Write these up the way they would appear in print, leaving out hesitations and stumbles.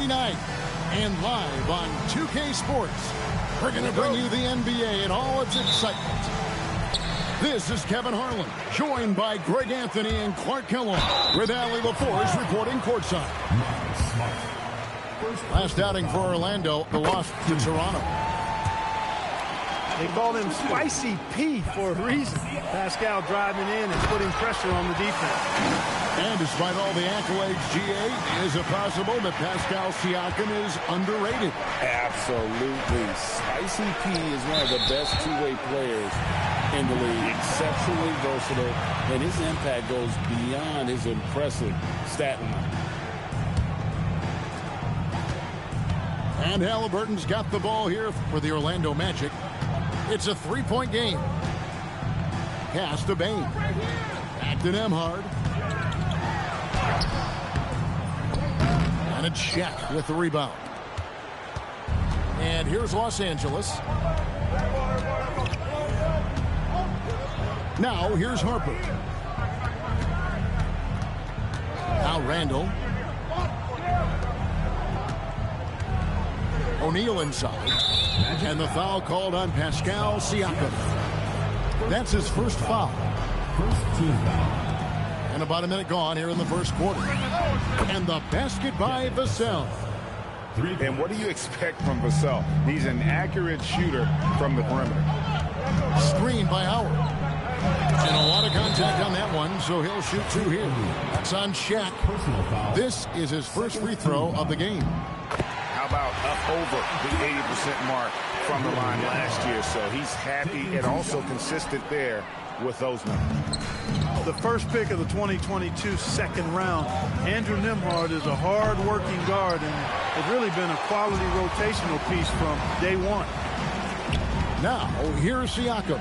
night and live on 2K Sports. We're going to bring you the NBA and all its excitement. This is Kevin Harlan, joined by Greg Anthony and Clark Kellogg, with Allie LaForce reporting courtside. Last outing for Orlando, the loss to Toronto. They call him Spicy P for a reason. Pascal driving in and putting pressure on the defense. And despite all the accolades, GA, is it possible that Pascal Siakam is underrated? Absolutely. Spicy P is one of the best two-way players in the league. Exceptionally versatile, and his impact goes beyond his impressive stat line. And Halliburton's got the ball here for the Orlando Magic. It's a three-point game. Pass to Bane. Back to Nembhard. And a check with the rebound. And here's Los Angeles. Now here's Harper. Now Randall. O'Neal inside. And the foul called on Pascal Siakam. That's his first foul. First team foul. And about a minute gone here in the first quarter. And the basket by Vassell. And what do you expect from Vassell? He's an accurate shooter from the perimeter. Screen by Howard. And a lot of contact on that one, so he'll shoot two here. That's on Shaq. This is his first free throw of the game. How about up over the 80% mark from the line last year? So he's happy and also consistent there with those numbers. The first pick of the 2022 second round, Andrew Nembhard is a hard-working guard and has really been a quality rotational piece from day one. Now, here's Siakam.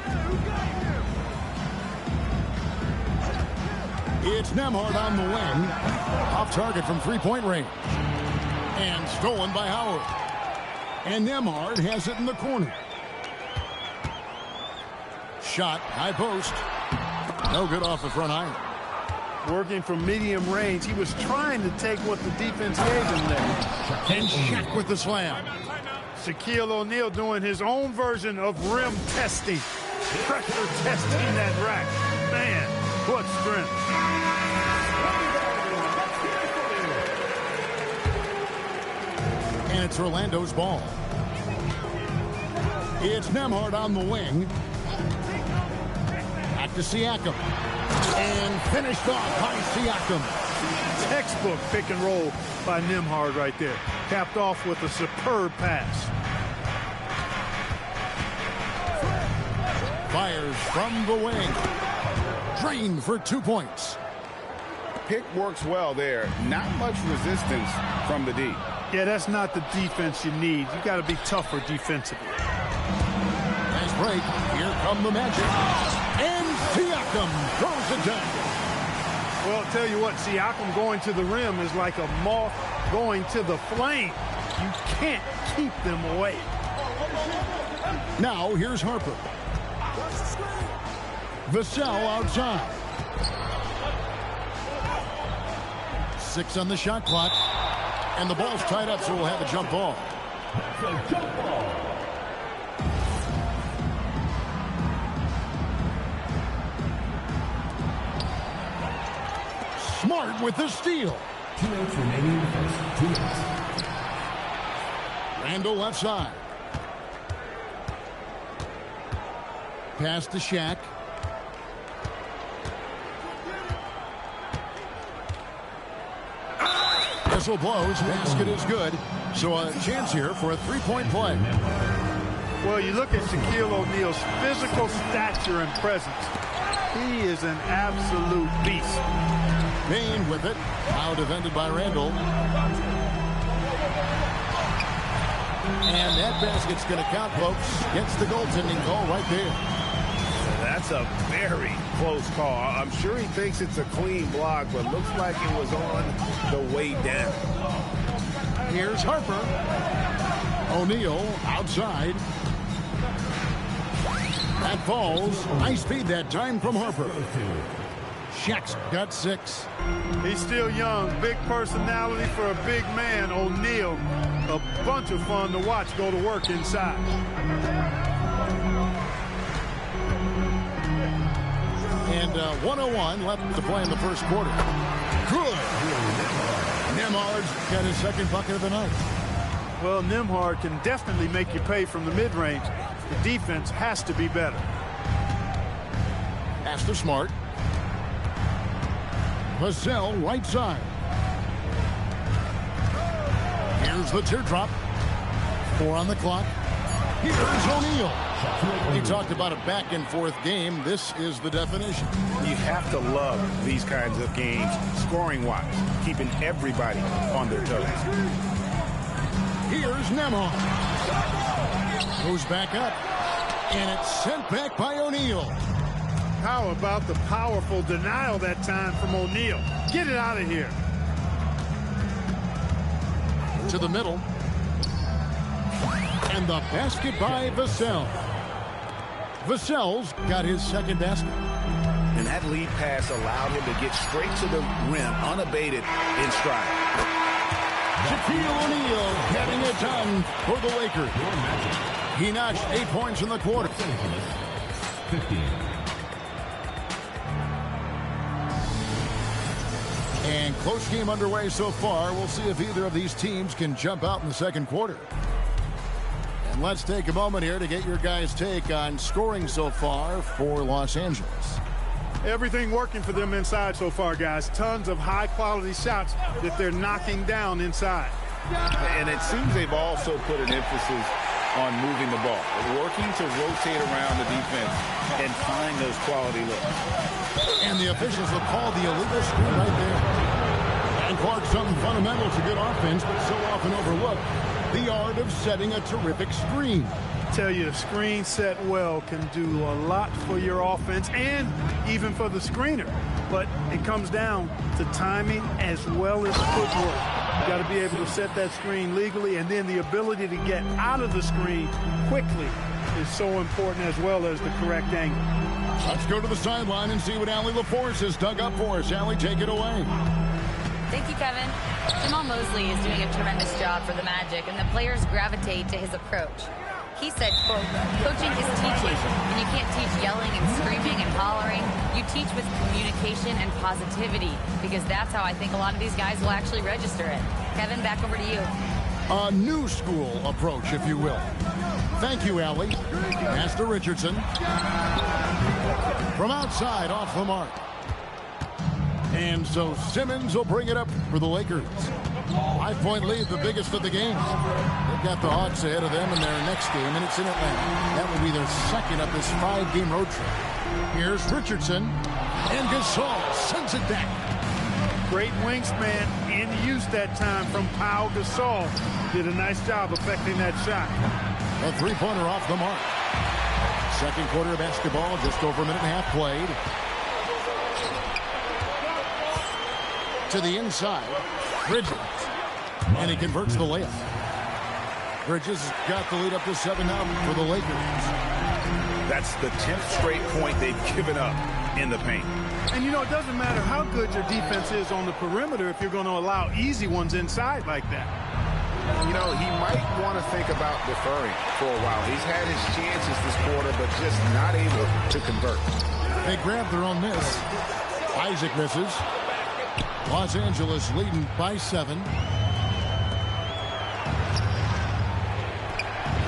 It's Nembhard on the wing. Off target from three-point range. And stolen by Howard. And Nembhard has it in the corner. Shot, high post. No good off the front iron. Working from medium range, he was trying to take what the defense gave him there. And Shaq with the slam. Shaquille O'Neal doing his own version of rim testing. Pressure testing that rack. Man, what strength. And it's Orlando's ball. It's Nembhard on the wing. Back to Siakam. And finished off by Siakam. Textbook pick and roll by Nembhard right there. Capped off with a superb pass. Fires from the wing. Drained for 2 points. Pick works well there. Not much resistance from the D. Yeah, that's not the defense you need. You got to be tougher defensively. Nice break. Here come the Magic. And Siakam throws it down. Well, I'll tell you what, Siakam going to the rim is like a moth going to the flame. You can't keep them away. Now here's Harper. Vassell outside. 6 on the shot clock. And the ball's tied up, so we'll have a jump ball. Smart with the steal. 2 minutes remaining in the first. 2 minutes. Randall left side. Pass to Shaq. Whistle blows. Basket is good. So a chance here for a three-point play. Well, you look at Shaquille O'Neal's physical stature and presence. He is an absolute beast. Bane with it. Now defended by Randall. And that basket's going to count, folks. Gets the goaltending call right there. That's a very close call. I'm sure he thinks it's a clean block, but looks like it was on the way down. Here's Harper. O'Neal outside. That falls. Nice feed that time from Harper. Jackson got 6. He's still young. Big personality for a big man. O'Neal, a bunch of fun to watch go to work inside. And 1:01 left to play in the first quarter. Good. Nembhard's got his second bucket of the night. Well, Nembhard can definitely make you pay from the mid-range. The defense has to be better. Pass to Smart. Vassell right side. Here's the teardrop. 4 on the clock. Here's O'Neal. He talked about a back-and-forth game. This is the definition. You have to love these kinds of games, scoring-wise, keeping everybody on their toes. Here's Nembhard. Goes back up. And it's sent back by O'Neal. How about the powerful denial that time from O'Neal? Get it out of here. To the middle. And the basket by Vassell. Vassell's got his second basket. And that lead pass allowed him to get straight to the rim, unabated in stride. Shaquille O'Neal getting it done for the Lakers. He notched 8 points in the quarter. 15. And close game underway so far. We'll see if either of these teams can jump out in the second quarter. And let's take a moment here to get your guys' take on scoring so far for Los Angeles. Everything working for them inside so far, guys. Tons of high-quality shots that they're knocking down inside. And it seems they've also put an emphasis on moving the ball, working to rotate around the defense and find those quality looks. And the officials have called the illegal screen right there. And Clark, something fundamental to good offense, but so often overlooked. The art of setting a terrific screen. Tell you, a screen set well can do a lot for your offense and even for the screener. But it comes down to timing as well as footwork. You got to be able to set that screen legally, and then the ability to get out of the screen quickly is so important, as well as the correct angle. Let's go to the sideline and see what Allie LaForce has dug up for us. Allie, take it away. Thank you, Kevin. Jamal Mosley is doing a tremendous job for the Magic, and the players gravitate to his approach. He said, quote, coaching is teaching, and you can't teach yelling and screaming and hollering. You teach with communication and positivity, because that's how I think a lot of these guys will actually register it. Kevin, back over to you. A new school approach, if you will. Thank you, Allie. Pass to Richardson. From outside, off the mark. And so Simmons will bring it up for the Lakers. 5-point lead, the biggest of the games. They've got the Hawks ahead of them in their next game, and it's in Atlanta. That will be their second of this 5-game road trip. Here's Richardson, and Gasol sends it back. Great wingspan in use that time from Pau Gasol. Did a nice job affecting that shot. A three-pointer off the mark. Second quarter of basketball, just over a minute and a half played. To the inside, Bridges, and he converts the layup. Bridges got the lead up to 7 now for the Lakers. That's the 10th straight point they've given up in the paint. And you know, it doesn't matter how good your defense is on the perimeter if you're going to allow easy ones inside like that. You know, he might want to think about deferring for a while. He's had his chances this quarter, but just not able to convert. They grab their own miss. Isaac misses. Los Angeles leading by 7.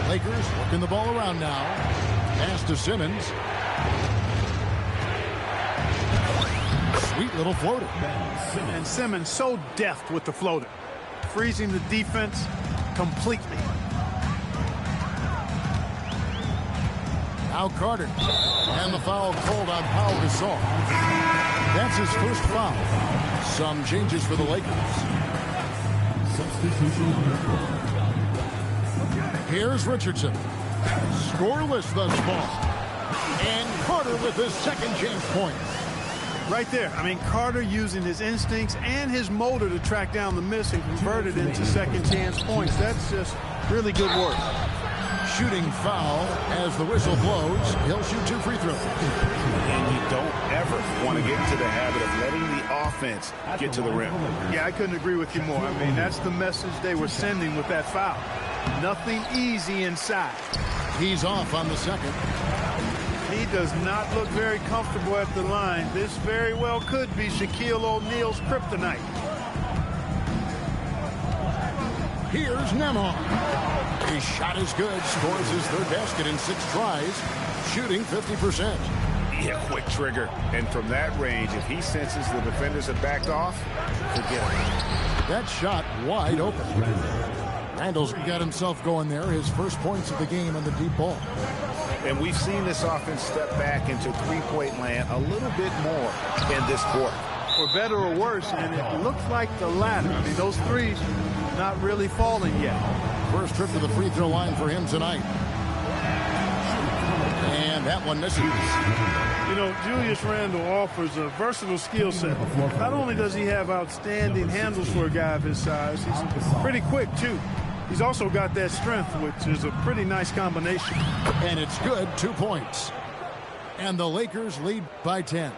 Lakers working the ball around now. Pass to Simmons. Sweet little floater. And Simmons so deft with the floater, freezing the defense completely. Now Carter. And the foul called on Pau Gasol. That's his first foul. Some changes for the Lakers. Substitution on the floor. Here's Richardson. Scoreless thus far. And Carter with his second chance point. Right there. I mean, Carter using his instincts and his motor to track down the miss and convert it into second chance points. That's just really good work. shooting foul. As the whistle blows, he'll shoot 2 free throws. And you don't ever want to get into the habit of letting the offense get to the rim. Yeah, I couldn't agree with you more. I mean, that's the message they were sending with that foul. Nothing easy inside. He's off on the second. He does not look very comfortable at the line. This very well could be Shaquille O'Neal's kryptonite. Here's Nembhard. His shot is good. Scores his 3rd basket in 6 tries. Shooting 50%. Yeah, quick trigger. And from that range, if he senses the defenders have backed off, forget it. That shot wide open. Randall's got himself going there. His first points of the game on the deep ball. And we've seen this offense step back into three-point land a little bit more in this quarter. For better or worse, and it looks like the latter. I mean, those threes not really falling yet. First trip to the free throw line for him tonight. And that one misses. You know, Julius Randle offers a versatile skill set. Not only does he have outstanding handles for a guy of his size, he's pretty quick, too. He's also got that strength, which is a pretty nice combination. And it's good, 2 points. And the Lakers lead by 10.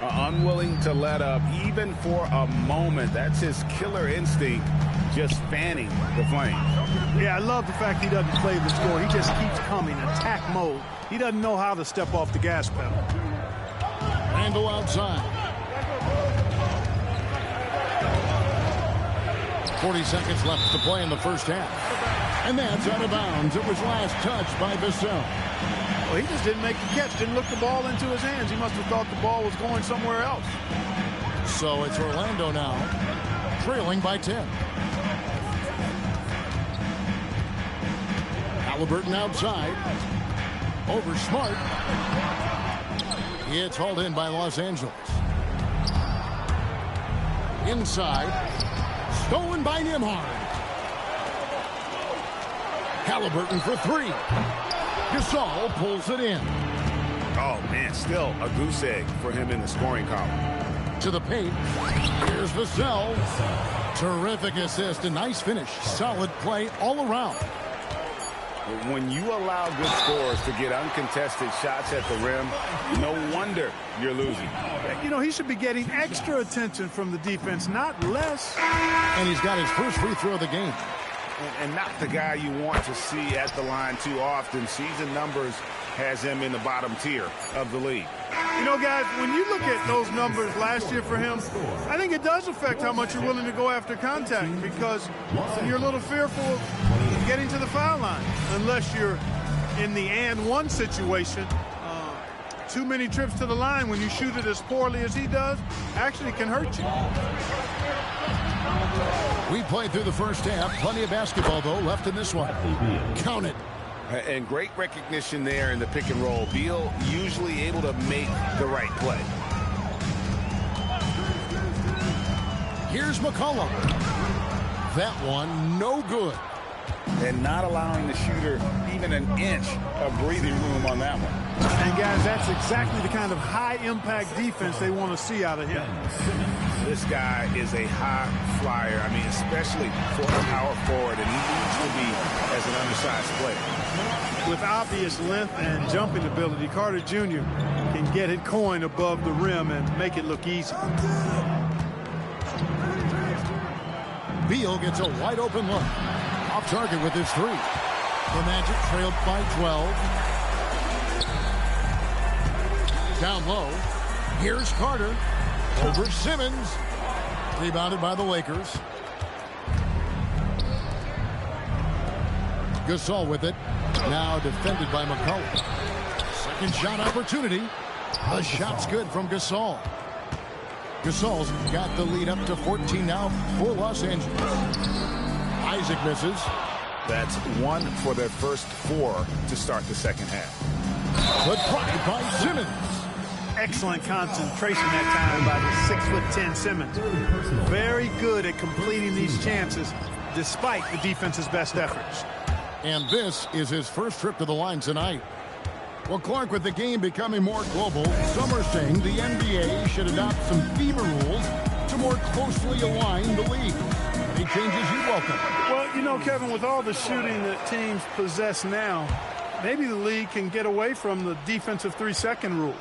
Unwilling to let up even for a moment. That's his killer instinct, just fanning the flame. Yeah, I love the fact he doesn't play the score. He just keeps coming, attack mode. He doesn't know how to step off the gas pedal. Randle outside. 40 seconds left to play in the first half. And that's out of bounds. It was last touched by Vassell. Well, he just didn't make the catch, didn't look the ball into his hands. He must have thought the ball was going somewhere else. So it's Orlando now, trailing by 10. Halliburton outside. Over Smart. It's hauled in by Los Angeles. Inside. Stolen by Nembhard. Halliburton for 3. Gasol pulls it in. Oh, man, still a goose egg for him in the scoring column. To the paint. Here's Vassell. Terrific assist. A nice finish. Solid play all around. When you allow good scorers to get uncontested shots at the rim, no wonder you're losing. You know, he should be getting extra attention from the defense, not less. And he's got his first free throw of the game. And not the guy you want to see at the line too often. Season numbers has him in the bottom tier of the league. You know, guys, when you look at those numbers last year for him, I think it does affect how much you're willing to go after contact, because you're a little fearful of getting to the foul line unless you're in the and one situation. Too many trips to the line when you shoot it as poorly as he does actually can hurt you. We played through the first half. Plenty of basketball, though, left in this one. Count it. And great recognition there in the pick and roll. Beal usually able to make the right play. Here's McCollum. That one, no good. And not allowing the shooter even an inch of breathing room on that one. And, guys, that's exactly the kind of high-impact defense they want to see out of him. This guy is a high flyer. I mean, especially for a power forward, and he needs to be as an undersized player. With obvious length and jumping ability, Carter Jr. can get it coin above the rim and make it look easy. Beal gets a wide-open look. Off target with his 3. The Magic trailed by 12. Down low. Here's Carter. Over Simmons. Rebounded by the Lakers. Gasol with it. Now defended by McCollum. Second shot opportunity. The shot's good from Gasol. Gasol's got the lead up to 14 now for Los Angeles. Isaac misses. That's 1 for their first 4 to start the second half. But blocked by Simmons. Excellent concentration that time by the 6'10" Simmons. Very good at completing these chances despite the defense's best efforts. And this is his first trip to the line tonight. Well, Clark, with the game becoming more global, some are saying the NBA should adopt some FIBA rules to more closely align the league. Any changes you welcome? Well, You know, Kevin, with all the shooting that teams possess now, maybe the league can get away from the defensive 3-second rule.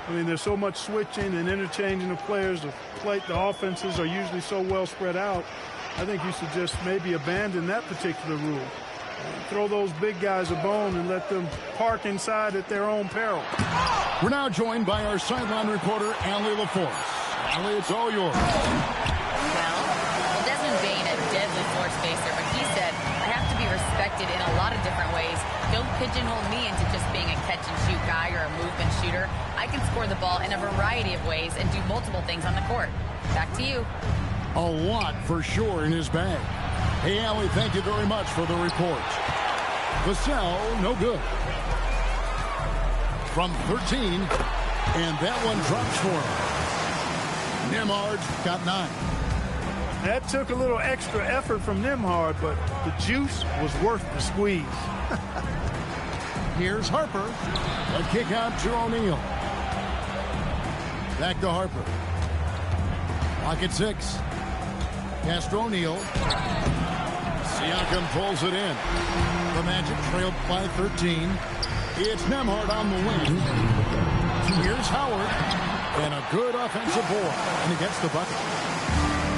I mean, there's so much switching and interchanging of players. The offenses are usually so well spread out. I think you should just maybe abandon that particular rule. Throw those big guys a bone and let them park inside at their own peril. We're now joined by our sideline reporter, Allie LaForce. Allie, it's all yours. Well, Desmond Bain, a deadly floor spacer, but he said, I have to be respected in a lot of different ways. Don't pigeonhole me into just being a catch-and-shoot guy or a movement shooter. I can score the ball in a variety of ways and do multiple things on the court. Back to you. A lot for sure in his bag. Hey, Allie, thank you very much for the report. Vassell, no good. From 13, and that one drops for him. Nembhard got 9. That took a little extra effort from Nembhard, but the juice was worth the squeeze. Here's Harper. A kick out to O'Neal. Back to Harper. Clock at 6. Castro O'Neal. Siakam pulls it in. The Magic trailed by 13. It's Nembhard on the wing. Here's Howard. And a good offensive board. And he gets the bucket.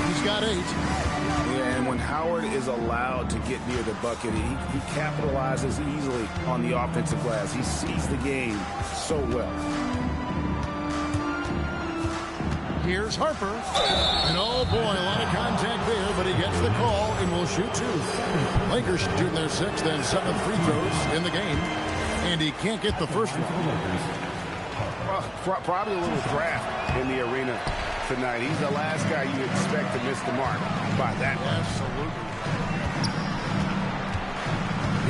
He's got 8. Yeah, and when Howard is allowed to get near the bucket, he capitalizes easily on the offensive glass. He sees the game so well. Here's Harper. And oh boy, a lot of contact there, but he gets the call and will shoot 2. Lakers shooting their 6th and 7th free throws in the game. And he can't get the first one. Probably a little draft in the arena tonight. He's the last guy you expect to miss the mark by that much. Absolutely.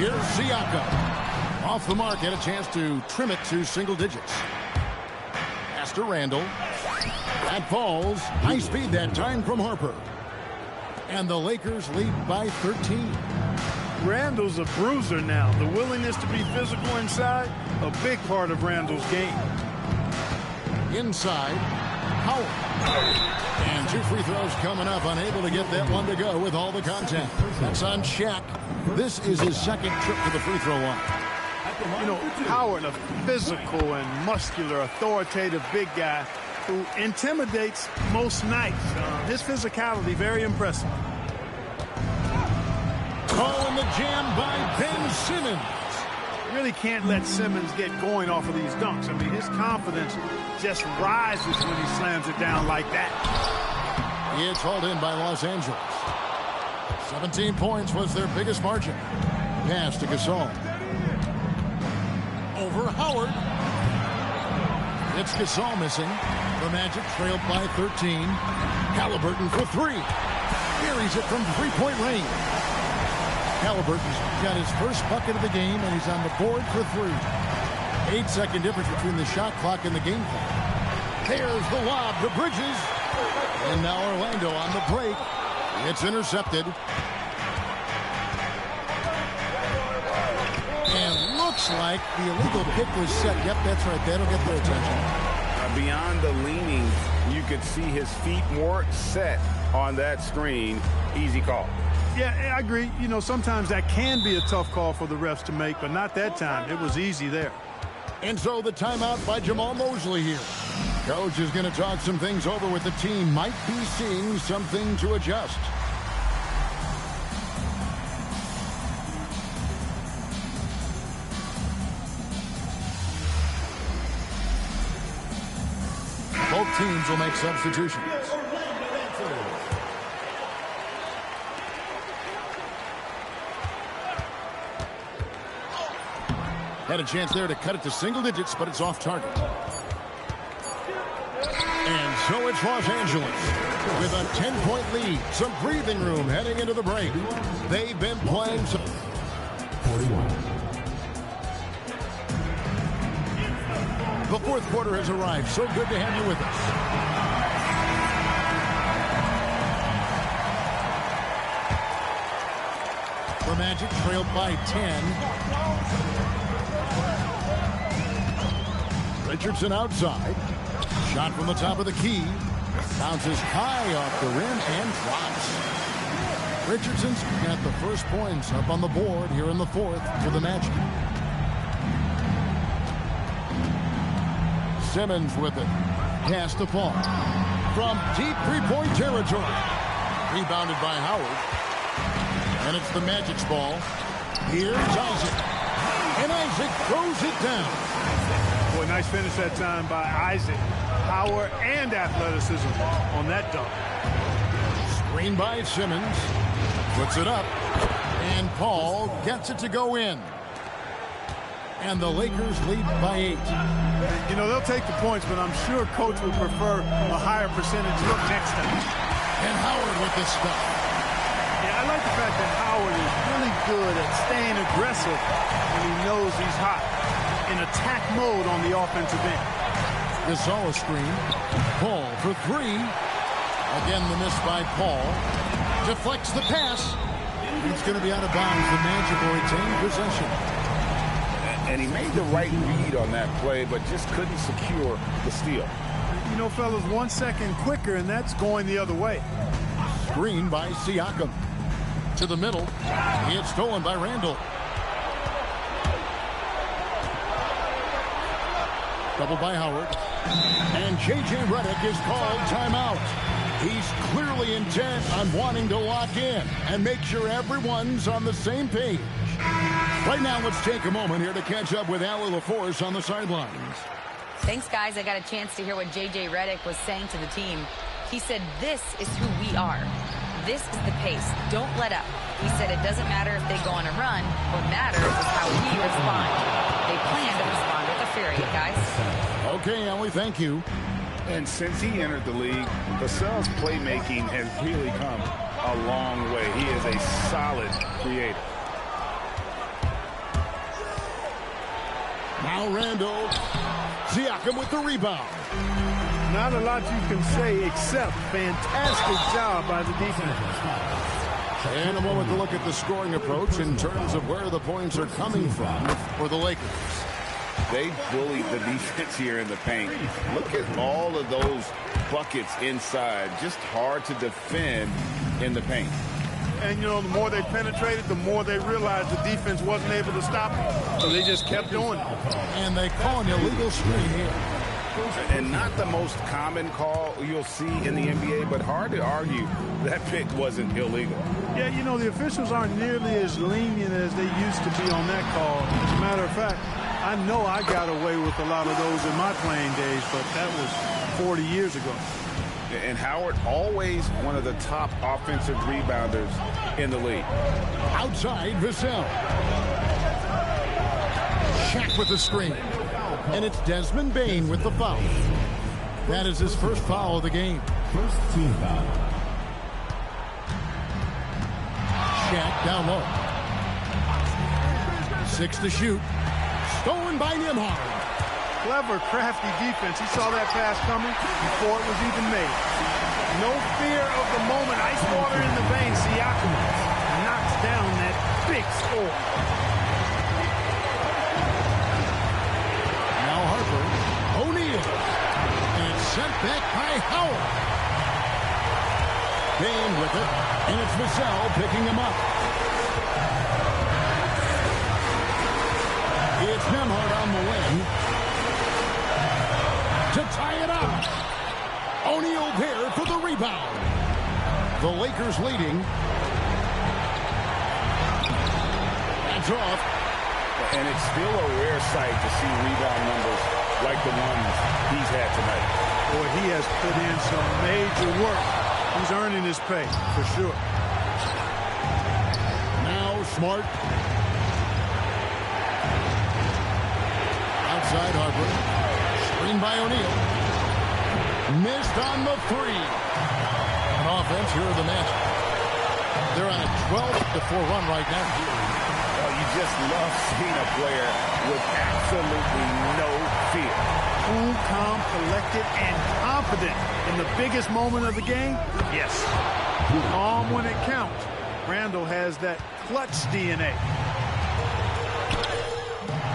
Here's Siakam. Off the mark, had a chance to trim it to single digits. Pass to Randall. That falls. High speed that time from Harper. And the Lakers lead by 13. Randall's a bruiser now. The willingness to be physical inside, a big part of Randall's game. Inside, Howard. And 2 free throws coming up. Unable to get that one to go with all the contact. That's on Shaq. This is his 2nd trip to the free throw line. You know, Howard, a physical and muscular, authoritative big guy who intimidates most nights. His physicality, very impressive. Oh, and the jam by Ben Simmons. Really can't let Simmons get going off of these dunks. I mean, his confidence just rises when he slams it down like that. It's hauled in by Los Angeles. 17 points was their biggest margin. Pass to Gasol. Over Howard. It's Gasol missing. The Magic trailed by 13. Halliburton for 3. Buries it from three-point range. Halliburton's got his first bucket of the game, and he's on the board for 3. 8-second difference between the shot clock and the game clock. There's the lob to Bridges. And now Orlando on the break. It's intercepted. And looks like the illegal kick was set. Yep, that's right. That'll get their attention. Beyond the leaning, you could see his feet more set on that screen. Easy call. Yeah, I agree. You know, sometimes that can be a tough call for the refs to make, but not that time. It was easy there. And so the timeout by Jamal Mosley here. Coach is going to talk some things over with the team. Might be seeing something to adjust. Both teams will make substitutions. Had a chance there to cut it to single digits, but it's off target. And so it's Los Angeles with a 10-point lead. Some breathing room heading into the break. They've been playing some... 41. The fourth quarter has arrived. So good to have you with us. The Magic trailed by 10. Richardson outside. Shot from the top of the key. Bounces high off the rim and drops. Richardson's got the first points up on the board here in the fourth for the Magic. Simmons with it. Pass to Paul. From deep three-point territory. Rebounded by Howard. And it's the Magic's ball. Here's Isaac. And Isaac throws it down. Boy, nice finish that time by Isaac. Power and athleticism on that dunk. Screen by Simmons. Puts it up. And Paul gets it to go in. And the Lakers lead by 8. You know, they'll take the points, but I'm sure Coach would prefer a higher percentage look next time. And Howard with the stuff. Yeah, I like the fact that Howard is really good at staying aggressive when he knows he's hot. In attack mode on the offensive end. Gasol screen. Paul for 3. Again, the miss by Paul. Deflects the pass. It's going to be out of bounds. The Magic will retain possession. And he made the right read on that play, but just couldn't secure the steal. You know, fellas, 1 second quicker, and that's going the other way. Screen by Siakam. To the middle. It's stolen by Randall. Double by Howard. And J.J. Redick is called timeout. He's clearly intent on wanting to lock in and make sure everyone's on the same page. Right now, let's take a moment here to catch up with Allie LaForce on the sidelines. Thanks, guys. I got a chance to hear what J.J. Redick was saying to the team. He said, this is who we are. This is the pace. Don't let up. He said it doesn't matter if they go on a run. What matters is how we respond. They plan to respond with a fury, guys. Okay, Allie, thank you. And since he entered the league, Vassell's playmaking has really come a long way. He is a solid creator. Now Randall. Siakam with the rebound. Not a lot you can say except fantastic job by the defense. And a moment to look at the scoring approach in terms of where the points are coming from for the Lakers. They bullied the defense here in the paint. Look at all of those buckets inside. Just hard to defend in the paint. And, you know, the more they penetrated, the more they realized the defense wasn't able to stop them. So they just kept doing it. And they call an illegal screen here. And not the most common call you'll see in the NBA, but hard to argue that pick wasn't illegal. Yeah, you know, the officials aren't nearly as lenient as they used to be on that call. As a matter of fact, I know I got away with a lot of those in my playing days, but that was 40 years ago. And Howard, always one of the top offensive rebounders in the league. Outside, Vassell. Shaq with the screen. And it's Desmond Bane with the foul. That is his first foul of the game. First team foul. Shaq down low. 6 to shoot. Stolen by Nembhard. Clever, crafty defense. He saw that pass coming before it was even made. No fear of the moment. Ice water in the veins. Siakam knocks down that big score. Now Harper. O'Neal. And it's sent back by Howard. Bane with it. And it's Vassell picking him up. It's Nembhard on the wing. To tie it up. O'Neal there for the rebound. The Lakers leading. That's off. And it's still a rare sight to see rebound numbers like the ones he's had tonight. Boy, he has put in some major work. He's earning his pay, for sure. Now Smart. Outside Harper. Screen by O'Neal. Missed on the 3. On offense, here are the Magic. They're on a 12-4 run right now. Well, you just love seeing a player with absolutely no fear. Cool, calm, collected, and confident in the biggest moment of the game? Yes. Calm when it counts. Randall has that clutch DNA.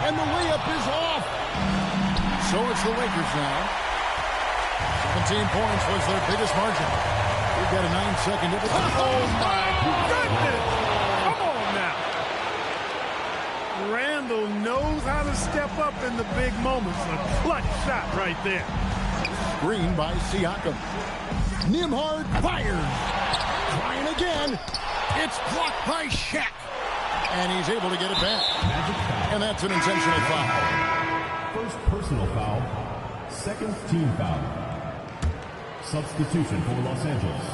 And the layup is off. So it's the Lakers now. 17 points was their biggest margin. They've got a 9-second difference. Oh, my goodness. Come on now. Randall knows how to step up in the big moments. A clutch shot right there. Screen by Siakam. Nembhard fires. Trying again. It's blocked by Shaq. And he's able to get it back. And that's an intentional foul. First personal foul. Second team foul. Substitution for Los Angeles.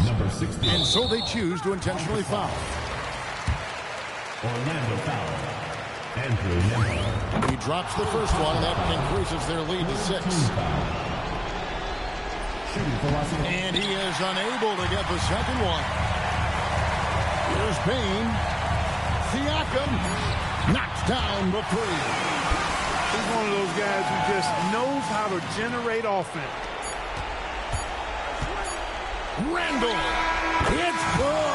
Number 16. And so they choose to intentionally foul. Orlando foul. Andrew Nembhard. He drops the first one, and that increases their lead to 6. Shooting for Los Angeles. And he is unable to get the second one. Here's Bane. Siakam knocks down the 3. He's one of those guys who just knows how to generate offense. Randall. It's good.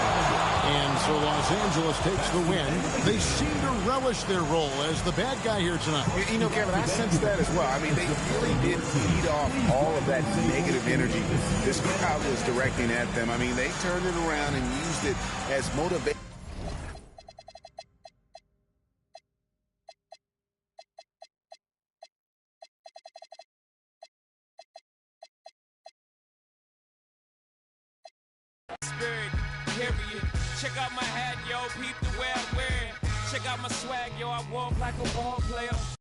And so Los Angeles takes the win. They seem to relish their role as the bad guy here tonight. You know, Kevin, I sense that as well. I mean, they really did feed off all of that negative energy this crowd was directing at them. I mean, they turned it around and used it as motivation. Period. Check out my hat, yo, peep the way I wear it. Check out my swag, yo, I walk like a ball player.